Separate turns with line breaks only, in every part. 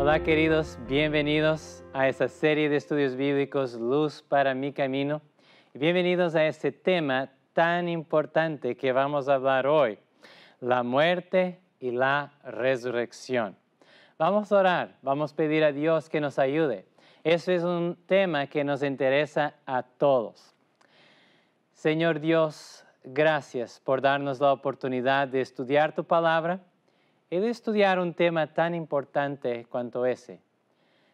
Hola queridos, bienvenidos a esta serie de estudios bíblicos Luz para mi camino. Y bienvenidos a este tema tan importante que vamos a hablar hoy, la muerte y la resurrección. Vamos a orar, vamos a pedir a Dios que nos ayude. Este es un tema que nos interesa a todos. Señor Dios, gracias por darnos la oportunidad de estudiar tu palabra y de estudiar un tema tan importante cuanto ese.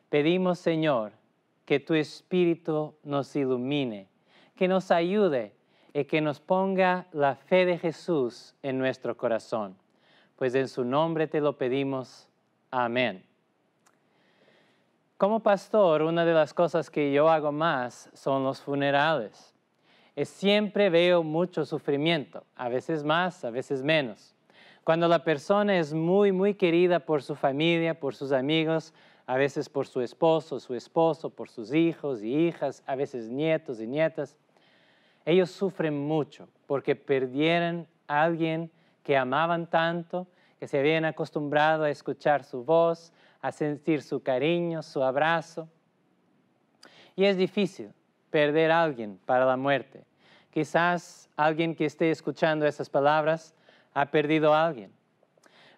Pedimos, Señor, que tu Espíritu nos ilumine, que nos ayude y que nos ponga la fe de Jesús en nuestro corazón. Pues en su nombre te lo pedimos. Amén. Como pastor, una de las cosas que yo hago más son los funerales. Siempre veo mucho sufrimiento, a veces más, a veces menos. Cuando la persona es muy querida por su familia, por sus amigos, a veces por su esposo, por sus hijos y hijas, a veces nietos y nietas, ellos sufren mucho porque perdieron a alguien que amaban tanto, que se habían acostumbrado a escuchar su voz, a sentir su cariño, su abrazo. Y es difícil perder a alguien para la muerte. Quizás alguien que esté escuchando esas palabras ha perdido a alguien.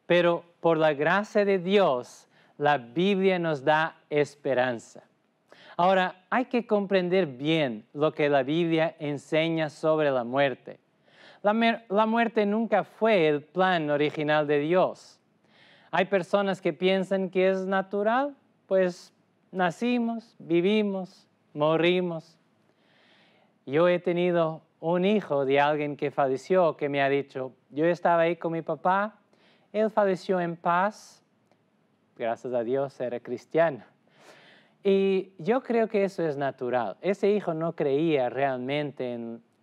Pero por la gracia de Dios, la Biblia nos da esperanza. Ahora, hay que comprender bien lo que la Biblia enseña sobre la muerte. La muerte nunca fue el plan original de Dios. Hay personas que piensan que es natural, pues nacimos, vivimos, morimos. Yo he tenido un hijo de alguien que falleció, que me ha dicho, yo estaba ahí con mi papá, él falleció en paz, gracias a Dios era cristiano. Y yo creo que eso es natural. Ese hijo no creía realmente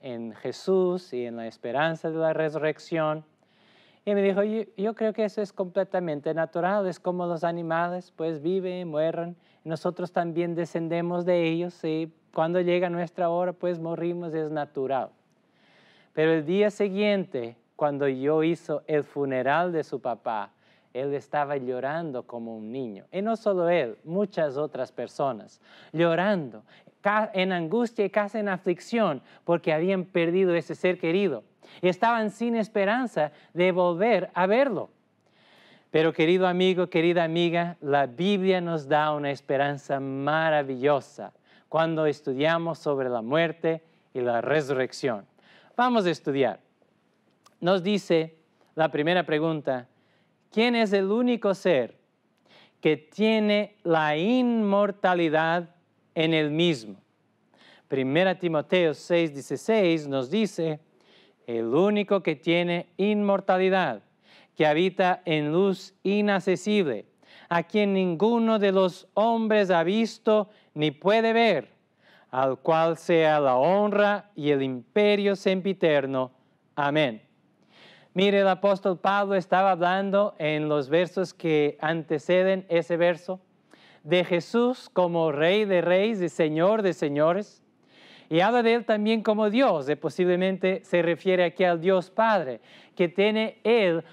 en Jesús y en la esperanza de la resurrección. Y me dijo, yo creo que eso es completamente natural, es como los animales, pues viven, mueren, nosotros también descendemos de ellos y cuando llega nuestra hora, pues morimos, es natural. Pero el día siguiente, cuando yo hice el funeral de su papá, él estaba llorando como un niño. Y no solo él, muchas otras personas, llorando, en angustia y casi en aflicción, porque habían perdido ese ser querido. Y estaban sin esperanza de volver a verlo. Pero querido amigo, querida amiga, la Biblia nos da una esperanza maravillosa cuando estudiamos sobre la muerte y la resurrección. Vamos a estudiar. Nos dice la primera pregunta, ¿quién es el único ser que tiene la inmortalidad en él mismo? 1 Timoteo 6:16 nos dice, el único que tiene inmortalidad, que habita en luz inaccesible, a quien ninguno de los hombres ha visto ni puede ver, al cual sea la honra y el imperio sempiterno. Amén. Mire, el apóstol Pablo estaba hablando en los versos que anteceden ese verso de Jesús como Rey de Reyes y Señor de Señores. Y habla de Él también como Dios, posiblemente se refiere aquí al Dios Padre, que tiene Él,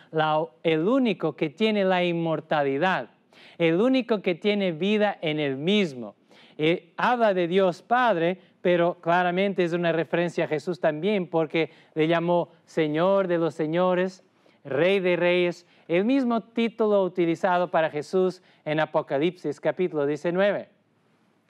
el único que tiene la inmortalidad, el único que tiene vida en Él mismo. Habla de Dios Padre, pero claramente es una referencia a Jesús también, porque le llamó Señor de los Señores, Rey de Reyes, el mismo título utilizado para Jesús en Apocalipsis capítulo 19.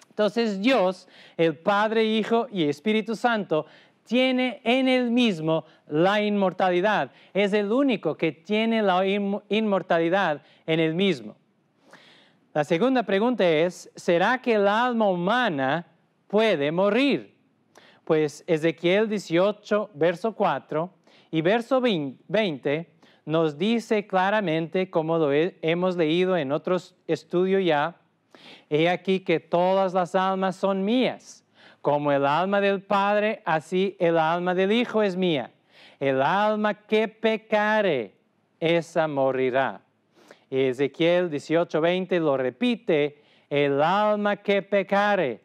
Entonces Dios, el Padre, Hijo y Espíritu Santo, tiene en él mismo la inmortalidad. Es el único que tiene la inmortalidad en él mismo. La segunda pregunta es, ¿será que el alma humana puede morir? Pues Ezequiel 18, verso 4 y verso 20 nos dice claramente, como lo hemos leído en otros estudios ya, he aquí que todas las almas son mías, como el alma del Padre, así el alma del Hijo es mía. El alma que pecare, esa morirá. Y Ezequiel 18:20 lo repite, el alma que pecare,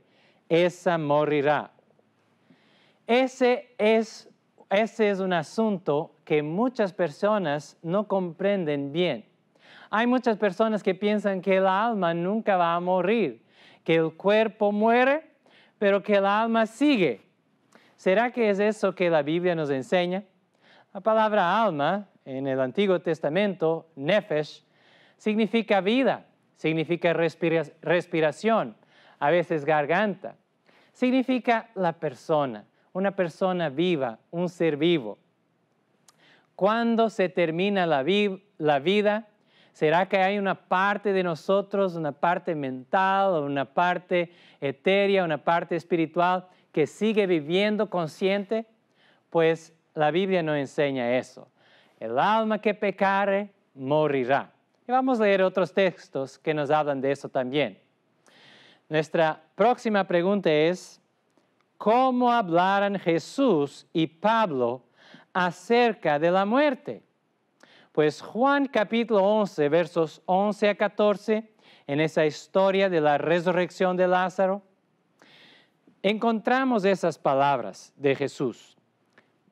esa morirá. Ese es un asunto que muchas personas no comprenden bien. Hay muchas personas que piensan que el alma nunca va a morir, que el cuerpo muere, pero que el alma sigue. ¿Será que es eso que la Biblia nos enseña? La palabra alma en el Antiguo Testamento, nefesh, significa vida, significa respiración, a veces garganta. Significa la persona, una persona viva, un ser vivo. ¿Cuándo se termina la vida? ¿Será que hay una parte de nosotros, una parte mental, o una parte etérea, una parte espiritual que sigue viviendo consciente? Pues la Biblia no enseña eso. El alma que pecare, morirá. Y vamos a leer otros textos que nos hablan de eso también. Nuestra próxima pregunta es, ¿cómo hablaran Jesús y Pablo acerca de la muerte? Pues Juan capítulo 11, versos 11 a 14, en esa historia de la resurrección de Lázaro, encontramos esas palabras de Jesús.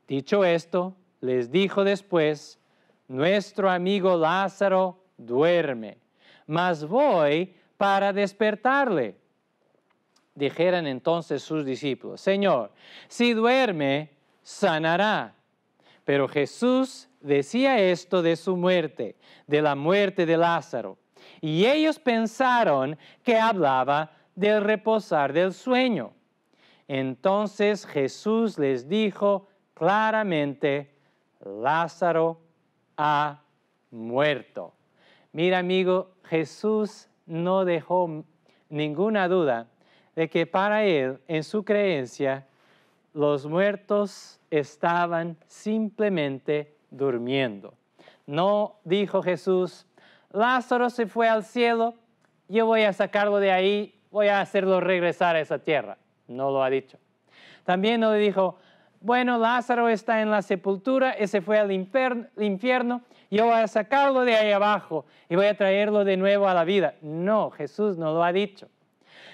Dicho esto, les dijo después, nuestro amigo Lázaro duerme, mas voy para despertarle. Dijeron entonces sus discípulos, Señor, si duerme, sanará. Pero Jesús decía esto de su muerte, de la muerte de Lázaro. Y ellos pensaron que hablaba del reposar del sueño. Entonces Jesús les dijo claramente, Lázaro ha muerto. Mira, amigo, Jesús no dejó ninguna duda de que para él, en su creencia, los muertos estaban simplemente durmiendo. No dijo Jesús, Lázaro se fue al cielo, yo voy a sacarlo de ahí, voy a hacerlo regresar a esa tierra. No lo ha dicho. También no le dijo, bueno, Lázaro está en la sepultura, ese fue al infierno, yo voy a sacarlo de ahí abajo y voy a traerlo de nuevo a la vida. No, Jesús no lo ha dicho.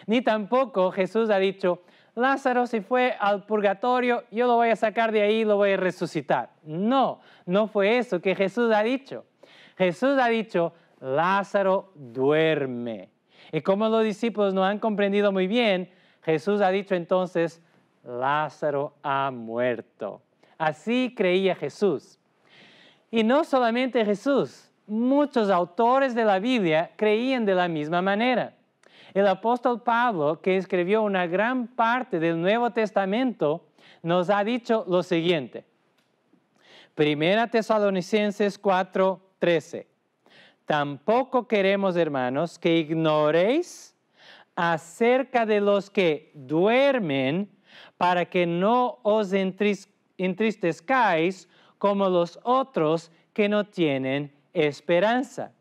Ni tampoco Jesús ha dicho, Lázaro se fue al purgatorio, yo lo voy a sacar de ahí y lo voy a resucitar. No, no fue eso que Jesús ha dicho. Jesús ha dicho, Lázaro duerme. Y como los discípulos no han comprendido muy bien, Jesús ha dicho entonces, Lázaro ha muerto. Así creía Jesús. Y no solamente Jesús, muchos autores de la Biblia creían de la misma manera. El apóstol Pablo, que escribió una gran parte del Nuevo Testamento, nos ha dicho lo siguiente. Primera Tesalonicenses 4:13. Tampoco queremos, hermanos, que ignoréis acerca de los que duermen, para que no os entristezcáis como los otros que no tienen esperanza.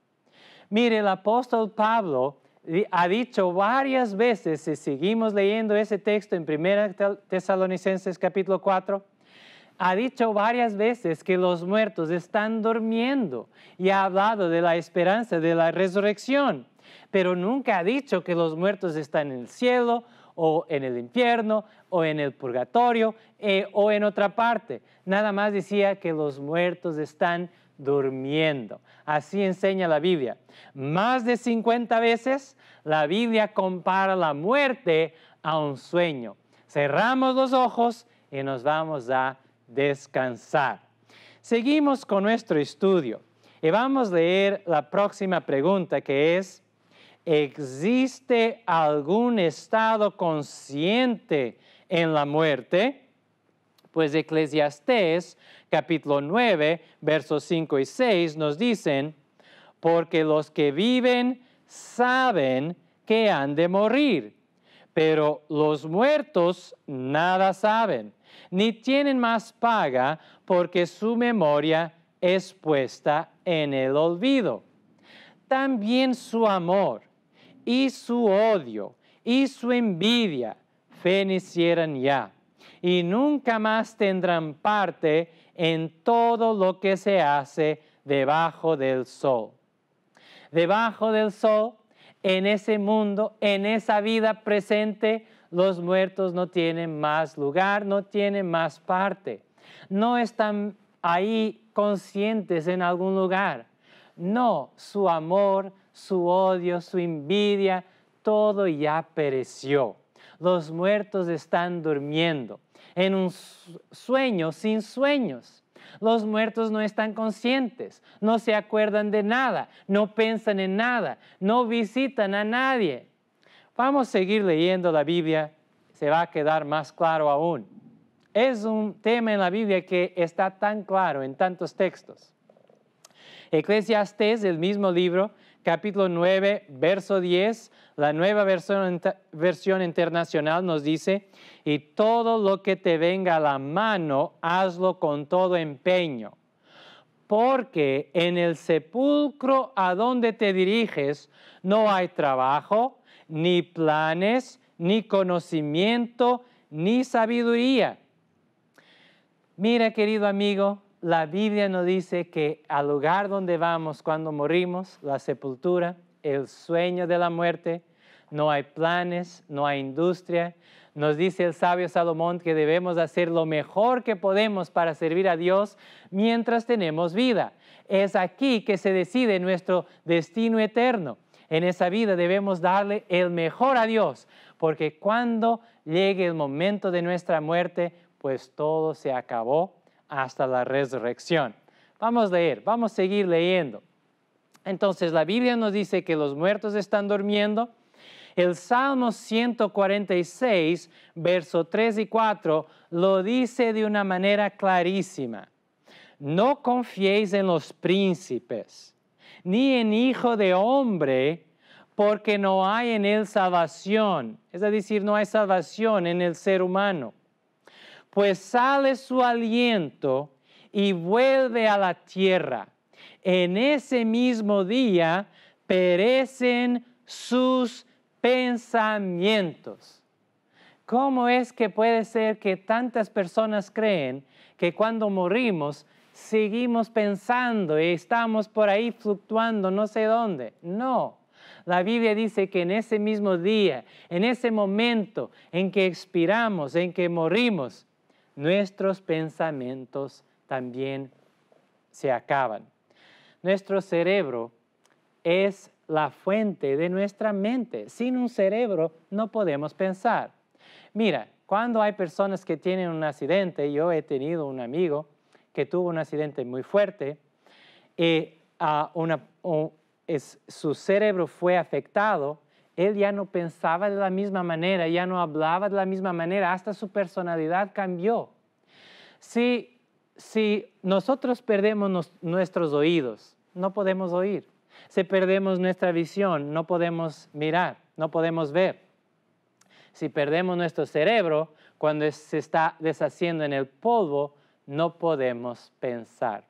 Mire, el apóstol Pablo ha dicho varias veces, si seguimos leyendo ese texto en 1 Tesalonicenses capítulo 4, ha dicho varias veces que los muertos están durmiendo y ha hablado de la esperanza de la resurrección, pero nunca ha dicho que los muertos están en el cielo o en el infierno o en el purgatorio o en otra parte. Nada más decía que los muertos están durmiendo. Así enseña la Biblia. Más de 50 veces la Biblia compara la muerte a un sueño. Cerramos los ojos y nos vamos a descansar. Seguimos con nuestro estudio y vamos a leer la próxima pregunta, que es, ¿existe algún estado consciente en la muerte? Pues Eclesiastés capítulo 9, versos 5 y 6 nos dicen, porque los que viven saben que han de morir, pero los muertos nada saben, ni tienen más paga, porque su memoria es puesta en el olvido. También su amor y su odio y su envidia fenecieran ya, y nunca más tendrán parte en todo lo que se hace debajo del sol. Debajo del sol, en ese mundo, en esa vida presente, los muertos no tienen más lugar, no tienen más parte. No están ahí conscientes en algún lugar. No, su amor, su odio, su envidia, todo ya pereció. Los muertos están durmiendo en un sueño sin sueños. Los muertos no están conscientes, no se acuerdan de nada, no piensan en nada, no visitan a nadie. Vamos a seguir leyendo la Biblia, se va a quedar más claro aún. Es un tema en la Biblia que está tan claro en tantos textos. Eclesiastés, el mismo libro, capítulo 9, verso 10, la nueva versión internacional nos dice, y todo lo que te venga a la mano, hazlo con todo empeño, porque en el sepulcro a donde te diriges no hay trabajo, ni planes, ni conocimiento, ni sabiduría. Mira, querido amigo, la Biblia nos dice que al lugar donde vamos cuando morimos, la sepultura, el sueño de la muerte, no hay planes, no hay industria. Nos dice el sabio Salomón que debemos hacer lo mejor que podemos para servir a Dios mientras tenemos vida. Es aquí que se decide nuestro destino eterno. En esa vida debemos darle el mejor a Dios, porque cuando llegue el momento de nuestra muerte, pues todo se acabó hasta la resurrección. Vamos a leer, vamos a seguir leyendo. Entonces la Biblia nos dice que los muertos están durmiendo. El Salmo 146, verso 3 y 4, lo dice de una manera clarísima. No confiéis en los príncipes, ni en hijo de hombre, porque no hay en él salvación. Es decir, no hay salvación en el ser humano. Pues sale su aliento y vuelve a la tierra. En ese mismo día perecen sus pensamientos. ¿Cómo es que puede ser que tantas personas creen que cuando morimos seguimos pensando y estamos por ahí fluctuando no sé dónde? No. La Biblia dice que en ese mismo día, en ese momento en que expiramos, en que morimos, nuestros pensamientos también se acaban. Nuestro cerebro es la fuente de nuestra mente. Sin un cerebro no podemos pensar. Mira, cuando hay personas que tienen un accidente, yo he tenido un amigo que tuvo un accidente muy fuerte y su cerebro fue afectado. Él ya no pensaba de la misma manera, ya no hablaba de la misma manera, hasta su personalidad cambió. Si nosotros perdemos nuestros oídos, no podemos oír. Si perdemos nuestra visión, no podemos mirar, no podemos ver. Si perdemos nuestro cerebro, cuando se está deshaciendo en el polvo, no podemos pensar.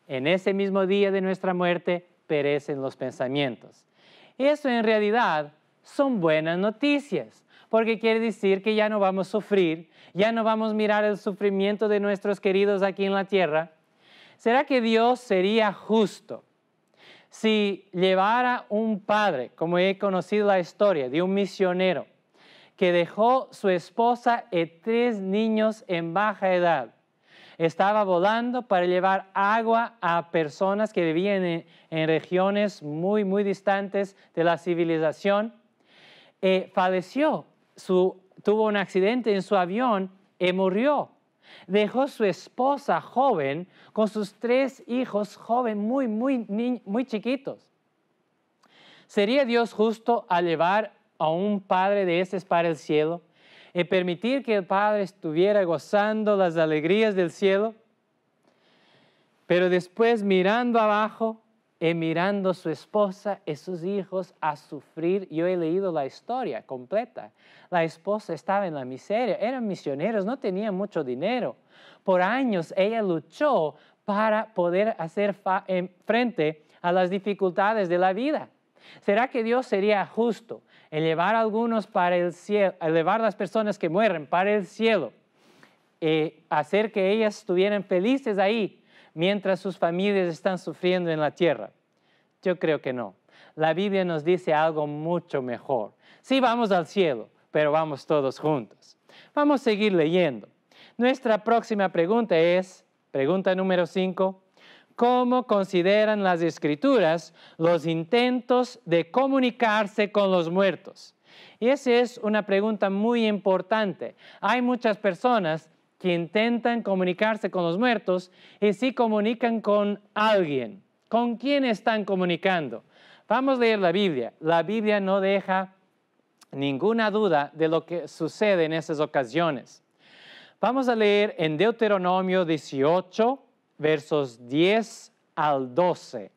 En ese mismo día de nuestra muerte, perecen los pensamientos. Eso en realidad son buenas noticias, porque quiere decir que ya no vamos a sufrir, ya no vamos a mirar el sufrimiento de nuestros queridos aquí en la tierra. ¿Será que Dios sería justo si llevara un padre, como he conocido la historia, de un misionero, que dejó su esposa y 3 niños en baja edad? Estaba volando para llevar agua a personas que vivían en regiones muy, muy distantes de la civilización. Falleció, tuvo un accidente en su avión y murió. Dejó su esposa joven con sus 3 hijos jóvenes, muy chiquitos. ¿Sería Dios justo al llevar a un padre de esos para el cielo y permitir que el padre estuviera gozando las alegrías del cielo, pero después mirando abajo y mirando a su esposa y sus hijos a sufrir? Yo he leído la historia completa. La esposa estaba en la miseria, eran misioneros, no tenían mucho dinero. Por años ella luchó para poder hacer frente a las dificultades de la vida. ¿Será que Dios sería justo en llevar a algunos para el cielo, llevar a las personas que mueren para el cielo y hacer que ellas estuvieran felices ahí mientras sus familias están sufriendo en la tierra? Yo creo que no. La Biblia nos dice algo mucho mejor. Sí, vamos al cielo, pero vamos todos juntos. Vamos a seguir leyendo. Nuestra próxima pregunta es, pregunta número 5, ¿Cómo consideran las Escrituras los intentos de comunicarse con los muertos? Y esa es una pregunta muy importante. Hay muchas personas que intentan comunicarse con los muertos y sí comunican con alguien. ¿Con quién están comunicando? Vamos a leer la Biblia. La Biblia no deja ninguna duda de lo que sucede en esas ocasiones. Vamos a leer en Deuteronomio 18, versos 10 al 12.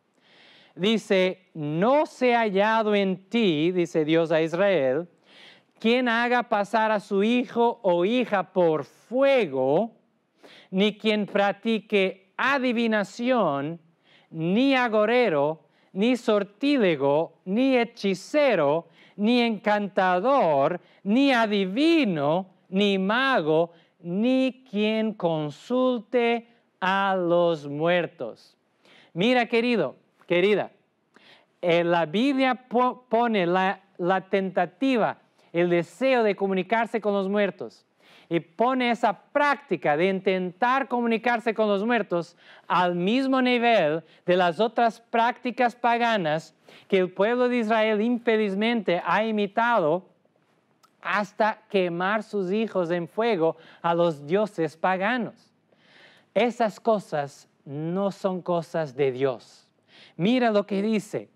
Dice, no se ha hallado en ti, dice Dios a Israel, quien haga pasar a su hijo o hija por fuego, ni quien practique adivinación, ni agorero, ni sortílego, ni hechicero, ni encantador, ni adivino, ni mago, ni quien consulte a los muertos. Mira, querido, querida, la Biblia pone la tentativa, el deseo de comunicarse con los muertos y pone esa práctica de intentar comunicarse con los muertos al mismo nivel de las otras prácticas paganas que el pueblo de Israel infelizmente ha imitado hasta quemar sus hijos en fuego a los dioses paganos. Esas cosas no son cosas de Dios. Mira lo que dice.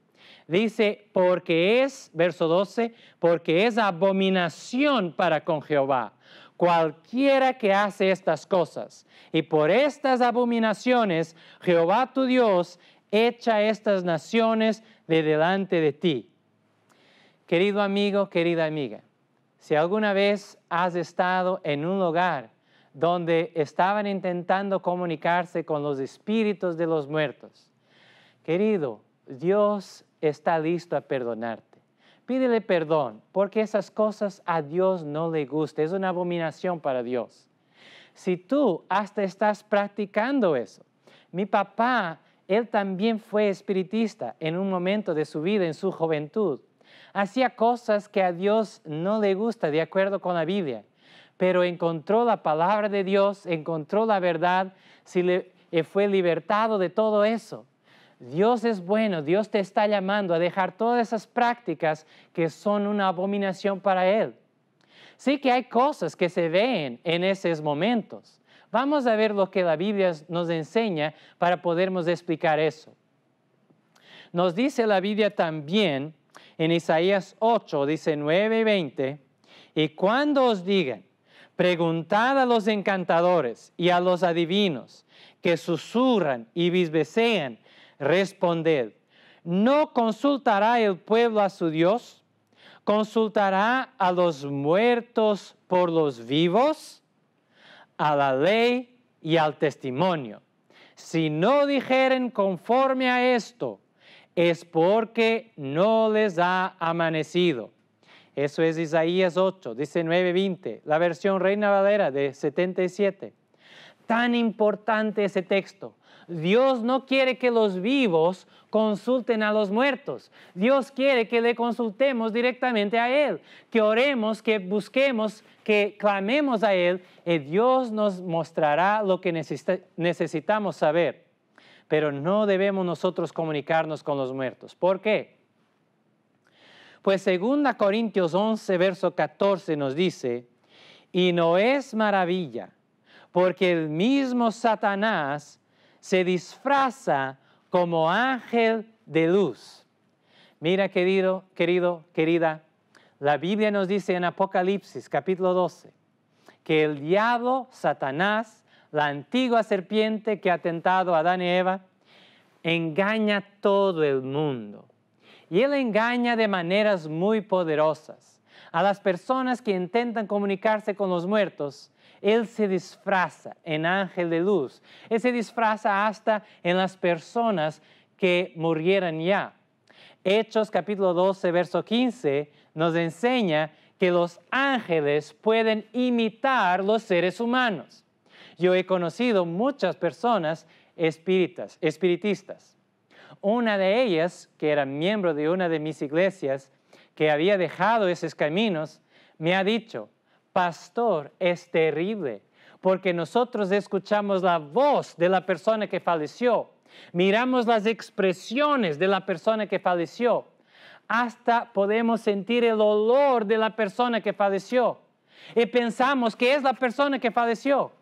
Dice, porque es, verso 12, porque es abominación para con Jehová cualquiera que hace estas cosas. Y por estas abominaciones, Jehová tu Dios echa estas naciones de delante de ti. Querido amigo, querida amiga, si alguna vez has estado en un lugar donde estaban intentando comunicarse con los espíritus de los muertos, querido, Dios está listo a perdonarte. Pídele perdón, porque esas cosas a Dios no le gustan. Es una abominación para Dios. Si tú hasta estás practicando eso, mi papá, él también fue espiritista en un momento de su vida, en su juventud. Hacía cosas que a Dios no le gusta, de acuerdo con la Biblia, pero encontró la palabra de Dios, encontró la verdad, fue libertado de todo eso. Dios es bueno, Dios te está llamando a dejar todas esas prácticas que son una abominación para Él. Sí que hay cosas que se ven en esos momentos. Vamos a ver lo que la Biblia nos enseña para podernos explicar eso. Nos dice la Biblia también en Isaías 8, dice 9 y 20, y cuando os digan, preguntad a los encantadores y a los adivinos que susurran y bisbecean, responded, ¿no consultará el pueblo a su Dios? ¿Consultará a los muertos por los vivos? A la ley y al testimonio. Si no dijeren conforme a esto, es porque no les ha amanecido. Eso es Isaías 8, 19, 20, la versión Reina Valera de 77. Tan importante ese texto. Dios no quiere que los vivos consulten a los muertos. Dios quiere que le consultemos directamente a Él, que oremos, que busquemos, que clamemos a Él, y Dios nos mostrará lo que necesitamos saber. Pero no debemos nosotros comunicarnos con los muertos. ¿Por qué? Pues 2 Corintios 11, verso 14 nos dice, y no es maravilla, porque el mismo Satanás se disfraza como ángel de luz. Mira, querido, querida, la Biblia nos dice en Apocalipsis, capítulo 12, que el diablo, Satanás, la antigua serpiente que ha tentado a Adán y Eva, engaña a todo el mundo. Y él engaña de maneras muy poderosas. A las personas que intentan comunicarse con los muertos, él se disfraza en ángel de luz. Él se disfraza hasta en las personas que murieran ya. Hechos capítulo 12, verso 15 nos enseña que los ángeles pueden imitar los seres humanos. Yo he conocido muchas personas espiritistas. Una de ellas, que era miembro de una de mis iglesias, que había dejado esos caminos, me ha dicho, pastor, es terrible, porque nosotros escuchamos la voz de la persona que falleció, Miramos las expresiones de la persona que falleció. Hasta podemos sentir el olor de la persona que falleció. Y pensamos que es la persona que falleció.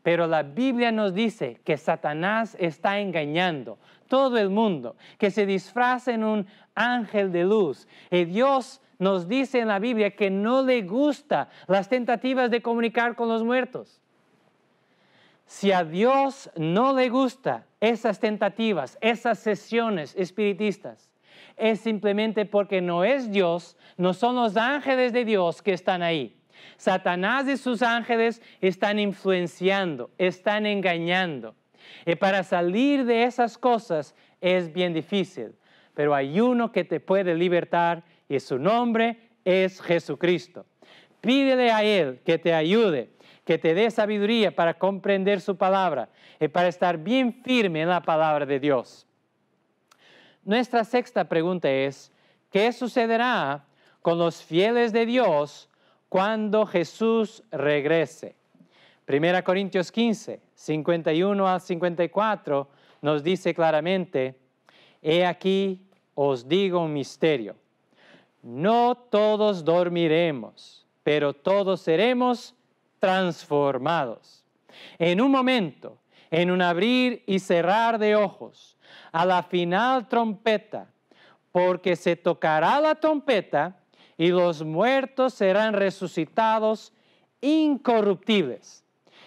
Pero la Biblia nos dice que Satanás está engañando todo el mundo, que se disfraza en un ángel de luz. Y Dios nos dice en la Biblia que no le gustan las tentativas de comunicar con los muertos. Si a Dios no le gustan esas tentativas, esas sesiones espiritistas, es simplemente porque no es Dios, no son los ángeles de Dios que están ahí. Satanás y sus ángeles están influenciando, están engañando. Y para salir de esas cosas es bien difícil. Pero hay uno que te puede libertar y su nombre es Jesucristo. Pídele a Él que te ayude, que te dé sabiduría para comprender su palabra y para estar bien firme en la palabra de Dios. Nuestra sexta pregunta es, ¿qué sucederá con los fieles de Dios cuando Jesús regrese? 1 Corintios 15, 51 al 54 nos dice claramente, he aquí os digo un misterio. No todos dormiremos, pero todos seremos transformados. En un momento, en un abrir y cerrar de ojos, a la final trompeta, porque se tocará la trompeta y los muertos serán resucitados incorruptibles,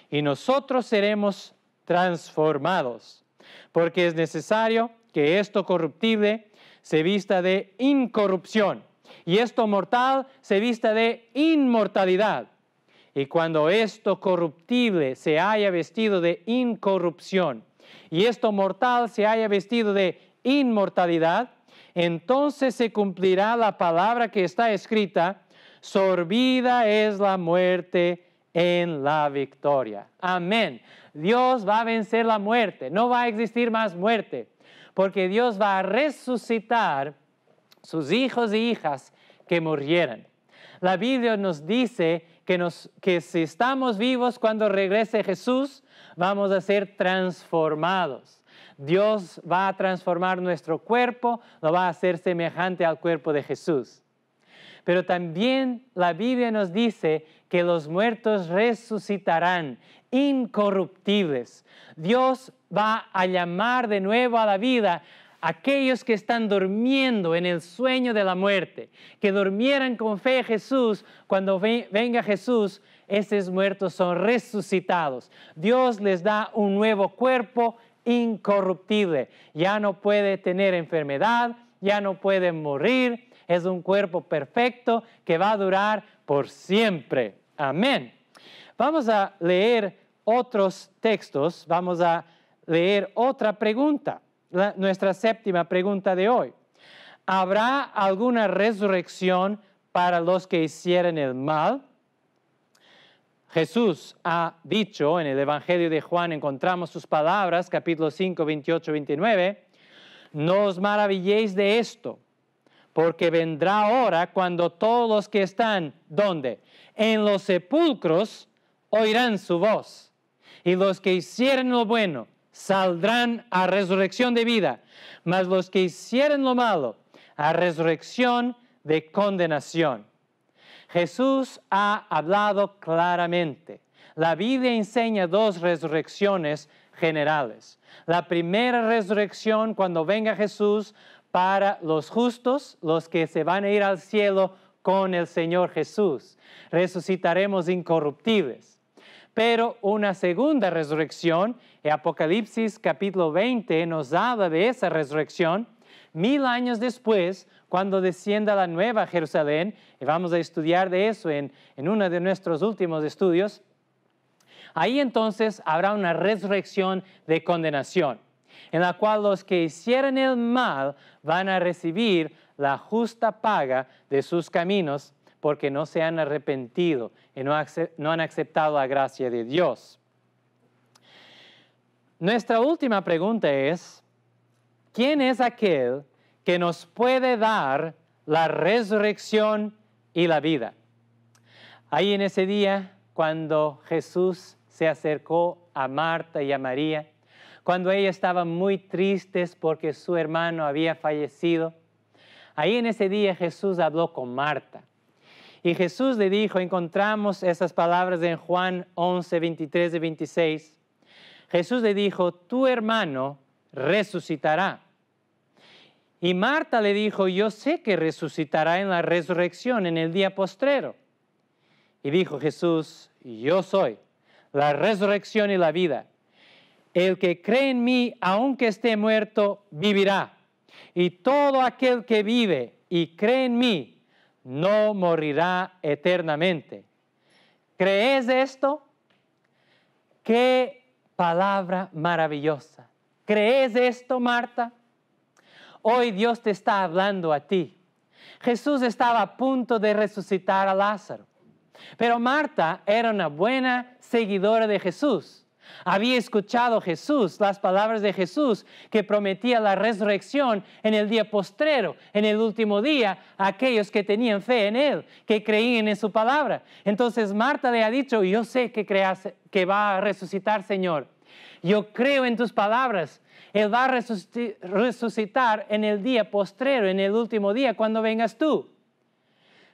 y nosotros seremos transformados, porque es necesario que esto corruptible se vista de incorrupción, y esto mortal se vista de inmortalidad. Y cuando esto corruptible se haya vestido de incorrupción, y esto mortal se haya vestido de inmortalidad, entonces se cumplirá la palabra que está escrita, sorbida es la muerte en la victoria. Amén. Dios va a vencer la muerte, no va a existir más muerte, porque Dios va a resucitar sus hijos y hijas que murieran. La Biblia nos dice que si estamos vivos cuando regrese Jesús, vamos a ser transformados. Dios va a transformar nuestro cuerpo, lo va a hacer semejante al cuerpo de Jesús. Pero también la Biblia nos dice que los muertos resucitarán incorruptibles. Dios va a llamar de nuevo a la vida a aquellos que están durmiendo en el sueño de la muerte, que durmieran con fe en Jesús. Cuando venga Jesús, esos muertos son resucitados. Dios les da un nuevo cuerpo incorruptible. Ya no puede tener enfermedad, ya no puede morir. Es un cuerpo perfecto que va a durar por siempre. Amén. Vamos a leer otros textos. Vamos a leer otra pregunta. Nuestra séptima pregunta de hoy. ¿Habrá alguna resurrección para los que hicieran el mal? Jesús ha dicho en el Evangelio de Juan, encontramos sus palabras, capítulo 5, 28, 29, no os maravilléis de esto, porque vendrá hora cuando todos los que están, ¿dónde? En los sepulcros oirán su voz, y los que hicieren lo bueno saldrán a resurrección de vida, mas los que hicieren lo malo a resurrección de condenación. Jesús ha hablado claramente. La Biblia enseña dos resurrecciones generales. La primera resurrección cuando venga Jesús para los justos, los que se van a ir al cielo con el Señor Jesús. Resucitaremos incorruptibles. Pero una segunda resurrección, en Apocalipsis capítulo 20 nos habla de esa resurrección, 1000 años después, cuando descienda la nueva Jerusalén, y vamos a estudiar de eso en uno de nuestros últimos estudios, ahí entonces habrá una resurrección de condenación, en la cual los que hicieran el mal van a recibir la justa paga de sus caminos, porque no se han arrepentido y no han aceptado la gracia de Dios. Nuestra última pregunta es, ¿quién es aquel que nos puede dar la resurrección y la vida? Ahí en ese día, cuando Jesús se acercó a Marta y a María, cuando ella estaba muy triste porque su hermano había fallecido. Ahí en ese día Jesús habló con Marta. Y Jesús le dijo, encontramos esas palabras en Juan 11, 23 y 26. Jesús le dijo, tu hermano resucitará. Y Marta le dijo, yo sé que resucitará en la resurrección, en el día postrero. Y dijo Jesús, yo soy la resurrección y la vida. El que cree en mí, aunque esté muerto, vivirá. Y todo aquel que vive y cree en mí, no morirá eternamente. ¿Crees esto? ¡Qué palabra maravillosa! ¿Crees esto, Marta? Hoy Dios te está hablando a ti. Jesús estaba a punto de resucitar a Lázaro. Pero Marta era una buena seguidora de Jesús. Había escuchado Jesús, las palabras de Jesús, que prometía la resurrección en el día postrero, en el último día, a aquellos que tenían fe en Él, que creían en su palabra. Entonces Marta le ha dicho, yo sé que va a resucitar, Señor. Yo creo en tus palabras. Él va a resucitar en el día postrero, en el último día, cuando vengas tú.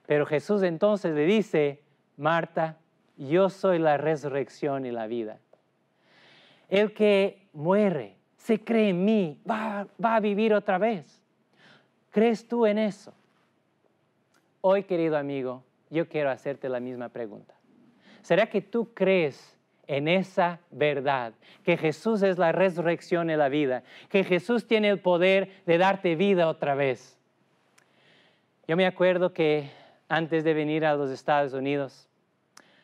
Pero Jesús entonces le dice, Marta, yo soy la resurrección y la vida. El que muere, se cree en mí, va a vivir otra vez. ¿Crees tú en eso? Hoy, querido amigo, yo quiero hacerte la misma pregunta. ¿Será que tú crees en esa verdad, que Jesús es la resurrección y la vida, que Jesús tiene el poder de darte vida otra vez? Yo me acuerdo que antes de venir a los Estados Unidos,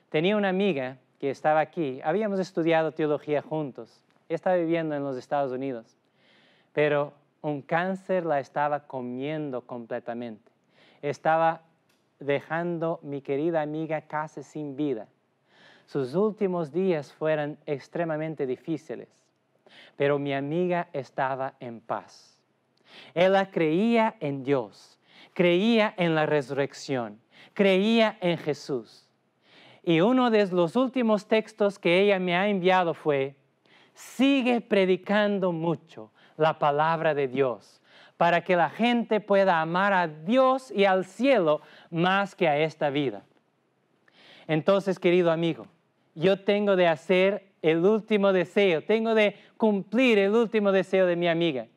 tenía una amiga que estaba aquí. Habíamos estudiado teología juntos. Estaba viviendo en los Estados Unidos, pero un cáncer la estaba comiendo completamente. Estaba dejando mi querida amiga casi sin vida. Sus últimos días fueron extremadamente difíciles, pero mi amiga estaba en paz. Ella creía en Dios, creía en la resurrección, creía en Jesús. Y uno de los últimos textos que ella me ha enviado fue, sigue predicando mucho la palabra de Dios, para que la gente pueda amar a Dios y al cielo más que a esta vida. Entonces, querido amigo, yo tengo de hacer el último deseo, tengo de cumplir el último deseo de mi amiga.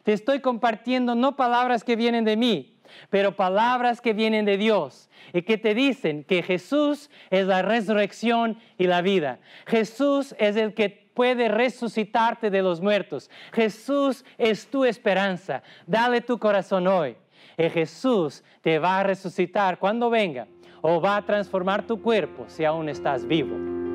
Te estoy compartiendo no palabras que vienen de mí, pero palabras que vienen de Dios y que te dicen que Jesús es la resurrección y la vida. Jesús es el que puede resucitarte de los muertos. Jesús es tu esperanza. Dale tu corazón hoy. Y Jesús te va a resucitar cuando venga o va a transformar tu cuerpo si aún estás vivo.